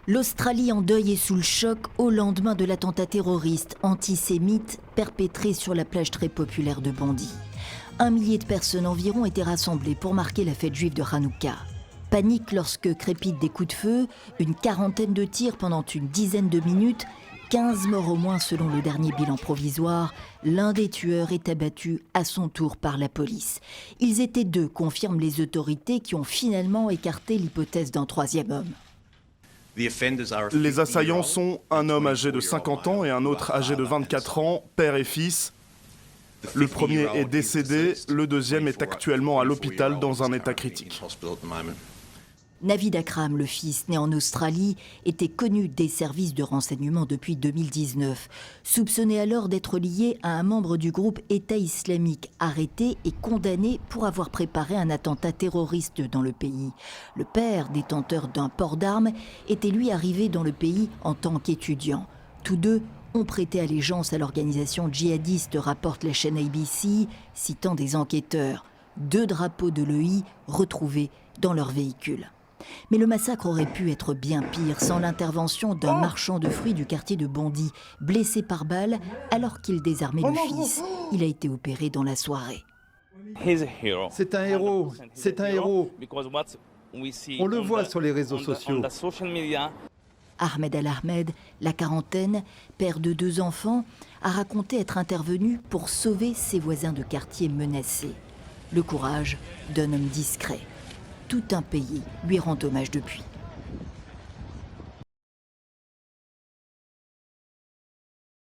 L'Australie en deuil et sous le choc au lendemain de l'attentat terroriste antisémite perpétré sur la plage très populaire de Bondy. 1 millier de personnes environ étaient rassemblées pour marquer la fête juive de Hanouka. Panique lorsque crépitent des coups de feu, une quarantaine de tirs pendant une dizaine de minutes, 15 morts au moins selon le dernier bilan provisoire. L'un des tueurs est abattu à son tour par la police. Ils étaient 2, confirment les autorités qui ont finalement écarté l'hypothèse d'un 3e homme. Les assaillants sont un homme âgé de 50 ans et un autre âgé de 24 ans, père et fils. Le premier est décédé, le deuxième est actuellement à l'hôpital dans un état critique. Navid Akram, le fils, né en Australie, était connu des services de renseignement depuis 2019. Soupçonné alors d'être lié à un membre du groupe État islamique, arrêté et condamné pour avoir préparé un attentat terroriste dans le pays. Le père, détenteur d'un port d'armes, était lui arrivé dans le pays en tant qu'étudiant. Tous deux ont prêté allégeance à l'organisation djihadiste, rapporte la chaîne ABC, citant des enquêteurs. 2 drapeaux de l'EI retrouvés dans leur véhicule. Mais le massacre aurait pu être bien pire sans l'intervention d'un marchand de fruits du quartier de Bondy, blessé par balle alors qu'il désarmait le fils. Il a été opéré dans la soirée. C'est un héros, c'est un héros. On le voit sur les réseaux sociaux. Ahmed Al-Ahmed, la quarantaine, père de 2 enfants, a raconté être intervenu pour sauver ses voisins de quartier menacés. Le courage d'un homme discret. Tout un pays lui rend hommage depuis.